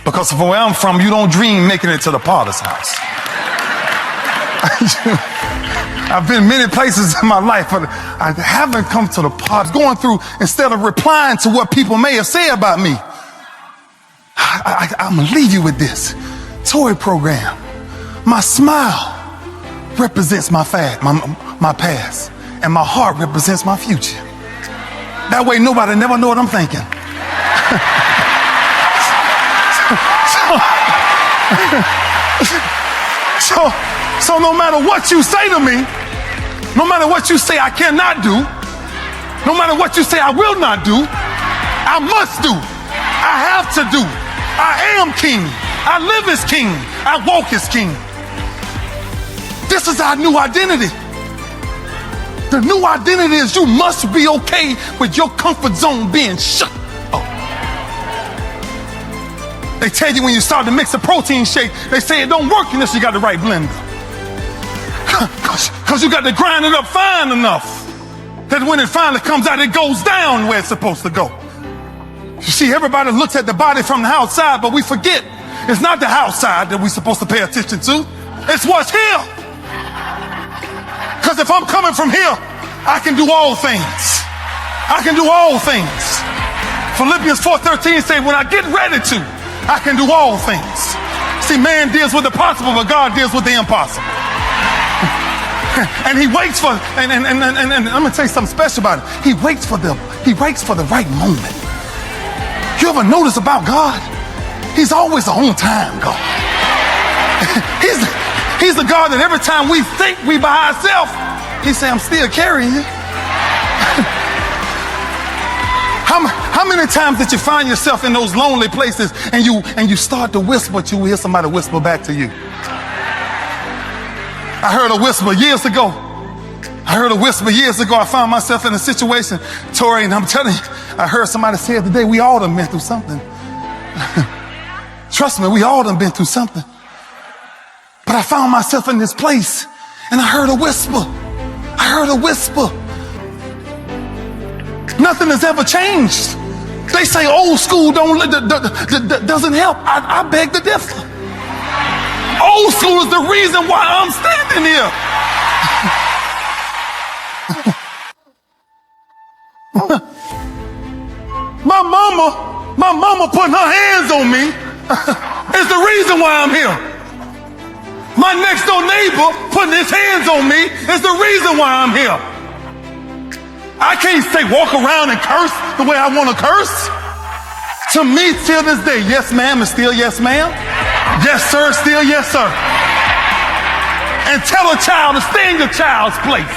Because from where I'm from, you don't dream making it to the Potter's house. I've been many places in my life, but I haven't come to the Potter's. Going through, instead of replying to what people may have said about me, I'm going to leave you with this. Toy program. My smile represents my past, and my heart represents my future. That way nobody never know what I'm thinking. So no matter what you say to me, no matter what you say I cannot do, no matter what you say I will not do, I must do. I have to do. I am king. I live as king. I walk as king. This is our new identity. The new identity is you must be okay with your comfort zone being shut up. They tell you when you start to mix a protein shake, they say it don't work unless you got the right blender. Because you got to grind it up fine enough that when it finally comes out, it goes down where it's supposed to go. You see, everybody looks at the body from the outside, but we forget it's not the outside that we're supposed to pay attention to. It's what's here. Because if I'm coming from here, I can do all things. I can do all things. Philippians 4:13 say, when I get ready to, I can do all things. See, man deals with the possible, but God deals with the impossible. And he waits for, and I'm gonna tell you something special about it. He waits for the right moment. You ever notice about God? He's always an on-time God. He's the God that every time we think we by ourselves, he say, I'm still carrying you. How many times did you find yourself in those lonely places and you start to whisper, but you hear somebody whisper back to you? I heard a whisper years ago. I found myself in a situation, Tori, and I'm telling you, I heard somebody say today, we all done been through something. Trust me, we all done been through something. But I found myself in this place and I heard a whisper. Nothing has ever changed. They say old school doesn't help. I beg to differ. Old school is the reason why I'm standing here. My mama putting her hands on me is the reason why I'm here. My next door neighbor putting his hands on me is the reason why I'm here. I can't say walk around and curse the way I want to curse. To me, till this day, yes ma'am is still yes ma'am. Yes sir, still yes sir. And tell a child to stay in your child's place.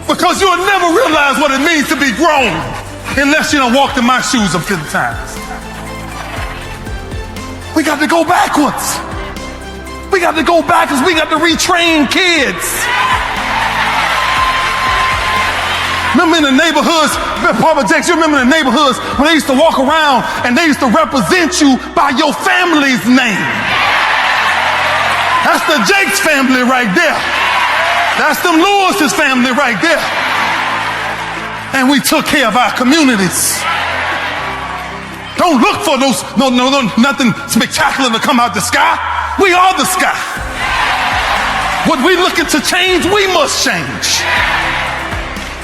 Because you'll never realize what it means to be grown unless you done walked in my shoes a few times. We got to go backwards. We got to retrain kids. Remember in the neighborhoods, Papa Jakes, you remember in the neighborhoods when they used to walk around and they used to represent you by your family's name. That's the Jakes family right there. That's them Lewis's family right there. And we took care of our communities. Don't look for those, nothing spectacular to come out the sky. We are the sky. What we looking to change, we must change.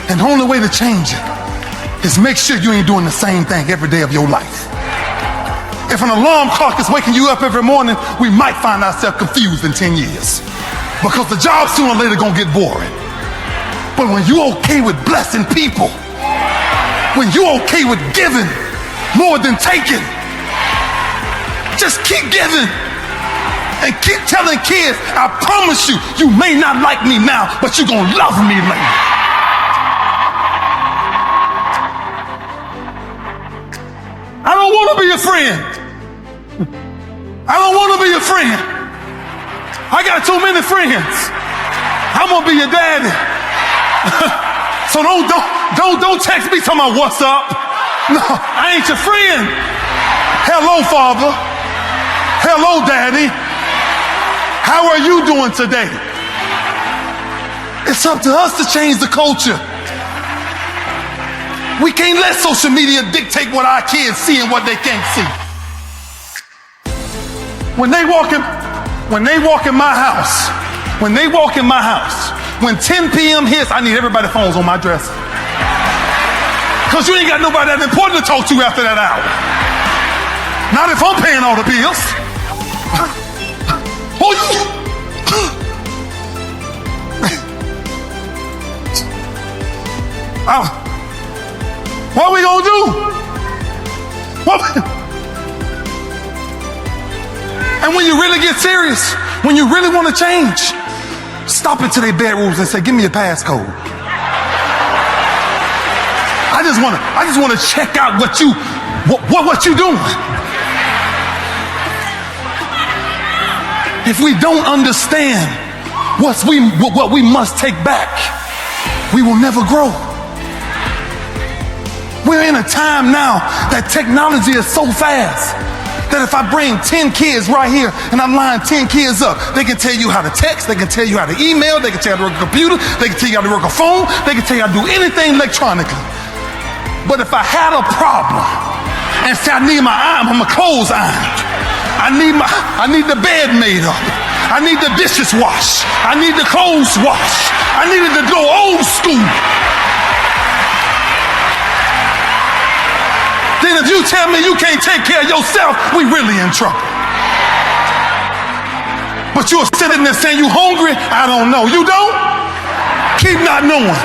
And the only way to change it is make sure you ain't doing the same thing every day of your life. If an alarm clock is waking you up every morning, we might find ourselves confused in 10 years. Because the job sooner or later gonna get boring. But when you're okay with blessing people, when you're okay with giving more than taking, just keep giving. And keep telling kids, I promise you, you may not like me now, but you're gonna love me later. I don't want to be your friend. I got too many friends. I'm gonna be your daddy. So don't text me talking about what's up. No, I ain't your friend. Hello, Father. Hello, Daddy. How are you doing today? It's up to us to change the culture. We can't let social media dictate what our kids see and what they can't see. When they walk in my house, when 10 p.m. hits, I need everybody's phones on my dresser. Because you ain't got nobody that important to talk to after that hour. Not if I'm paying all the bills. Oh, what we gonna do? And when you really get serious, when you really want to change, stop into their bedrooms and say, give me your passcode. I just want to check out what you doing. If we don't understand what we must take back, we will never grow. We're in a time now that technology is so fast that if I bring 10 kids right here and I'm lining 10 kids up, they can tell you how to text, they can tell you how to email, they can tell you how to work a computer, they can tell you how to work a phone, they can tell you how to do anything electronically. But if I had a problem and say I need my clothes ironed, I need the bed made up, I need the dishes washed, I need the clothes washed, I needed to go old school. Then if you tell me you can't take care of yourself, we really in trouble. But you're sitting there saying you hungry? I don't know. You don't? Keep not knowing.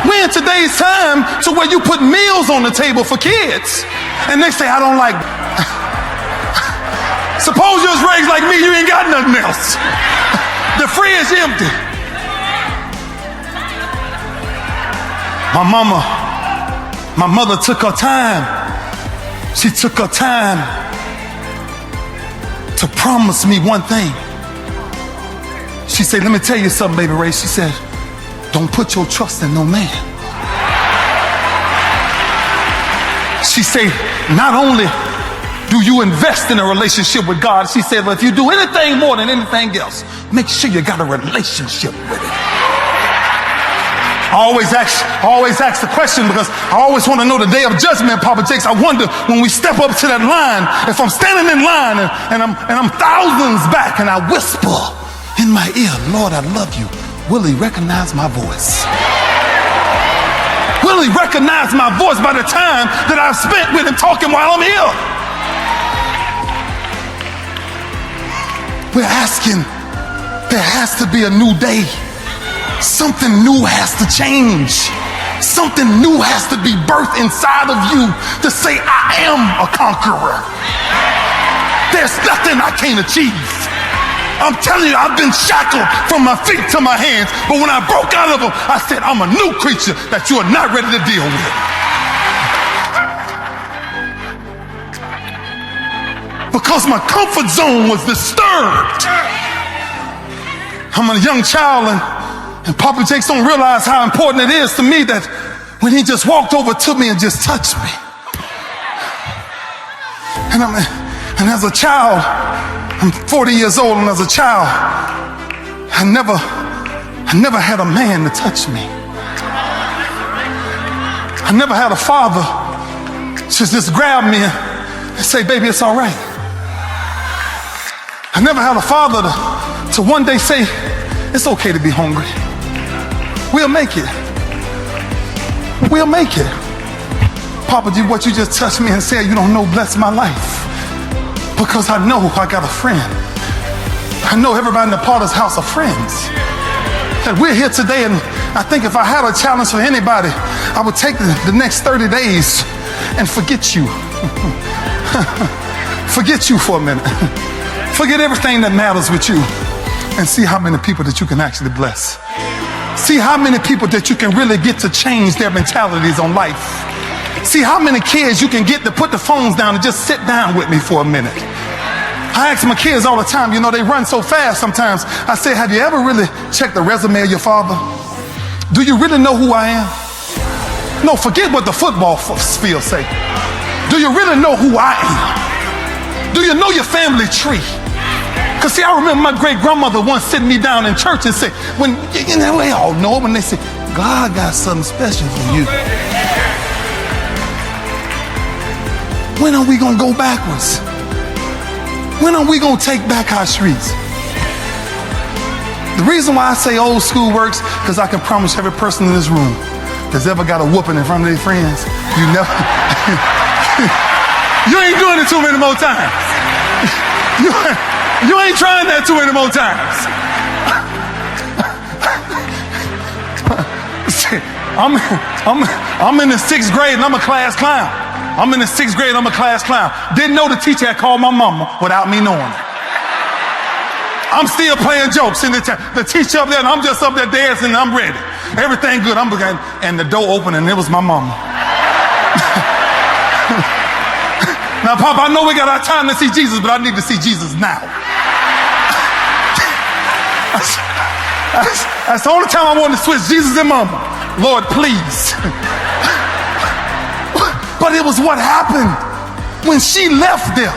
We're in today's time to where you put meals on the table for kids. And they say, I don't like. Suppose you was raised like me, you ain't got nothing else. The fridge empty. My mother took her time. She took her time to promise me one thing. She said, let me tell you something, baby Ray. She said, don't put your trust in no man. She said, not only do you invest in a relationship with God, she said, but if you do anything more than anything else, make sure you got a relationship with it. I always ask the question because I always want to know the day of judgment, Papa Jakes. I wonder when we step up to that line, if I'm standing in line and I'm thousands back and I whisper in my ear, Lord, I love you, will he recognize my voice? Will he recognize my voice by the time that I've spent with him talking while I'm here? We're asking, there has to be a new day. Something new has to change. Something new has to be birthed inside of you to say, I am a conqueror. There's nothing I can't achieve. I'm telling you, I've been shackled from my feet to my hands, but when I broke out of them, I said, I'm a new creature that you are not ready to deal with. Because my comfort zone was disturbed. I'm a young child, and Papa Jakes don't realize how important it is to me that when he just walked over to me and just touched me. And as a child, I'm 40 years old, and as a child, I never had a man to touch me. I never had a father to just grab me and say, baby, it's all right. I never had a father to one day say, it's okay to be hungry. We'll make it. We'll make it. Papa, what you just touched me and said, you don't know, bless my life. Because I know I got a friend. I know everybody in the Potter's house are friends. And we're here today, and I think if I had a challenge for anybody, I would take the next 30 days and forget you. Forget you for a minute. Forget everything that matters with you and see how many people that you can actually bless. See how many people that you can really get to change their mentalities on life. See how many kids you can get to put the phones down and just sit down with me for a minute. I ask my kids all the time, you know, they run so fast sometimes. I say, have you ever really checked the resume of your father? Do you really know who I am? No, forget what the football field say. Do you really know who I am? Do you know your family tree? Because see, I remember my great-grandmother once sitting me down in church and said, when, you know, we all know it, when they say, God got something special for you. When are we going to go backwards? When are we going to take back our streets? The reason why I say old school works, because I can promise every person in this room that's ever got a whooping in front of their friends, you never, you ain't doing it too many more times. You ain't trying that too many more times. I'm in the 6th grade and I'm a class clown. I'm in the 6th grade, I'm a class clown. Didn't know the teacher had called my mama without me knowing it. I'm still playing jokes in the teacher up there, and I'm just up there dancing and I'm ready. Everything good. And the door opened and it was my mama. Now, Papa, I know we got our time to see Jesus, but I need to see Jesus now. That's the only time I want to switch Jesus and Mama. Lord, please. But it was what happened when she left there.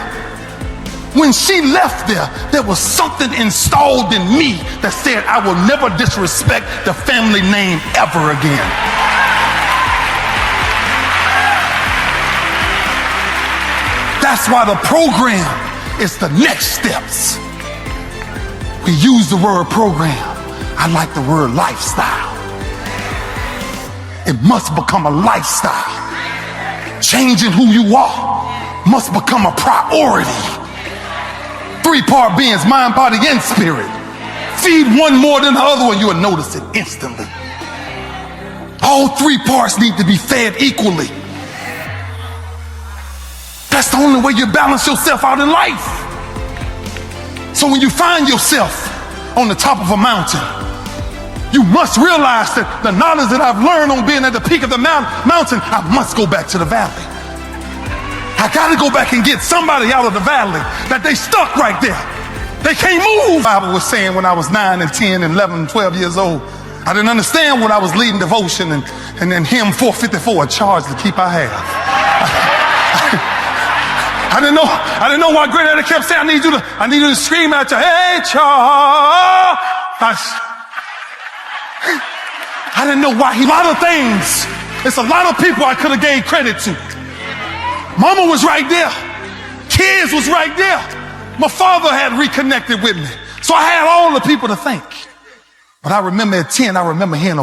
When she left there was something installed in me that said I will never disrespect the family name ever again. That's why the program is the next steps. We use the word program. I like the word lifestyle. It must become a lifestyle. Changing who you are must become a priority. 3-part beings, mind, body, and spirit. Feed one more than the other one, you will notice it instantly. All 3 parts need to be fed equally. That's the only way you balance yourself out in life. So when you find yourself on the top of a mountain, you must realize that the knowledge that I've learned on being at the peak of the mountain, I must go back to the valley. I got to go back and get somebody out of the valley that they stuck right there. They can't move. The Bible was saying when I was 9 and 10 and 11 and 12 years old, I didn't understand when I was leading devotion and then hymn 454, a charge to keep our half. I didn't know why Great Daddy kept saying, I need you to scream at you, hey, Charles. I didn't know why. A lot of things. It's a lot of people I could have gave credit to. Mama was right there. Kids was right there. My father had reconnected with me. So I had all the people to thank. But I remember at 10, I remember hearing a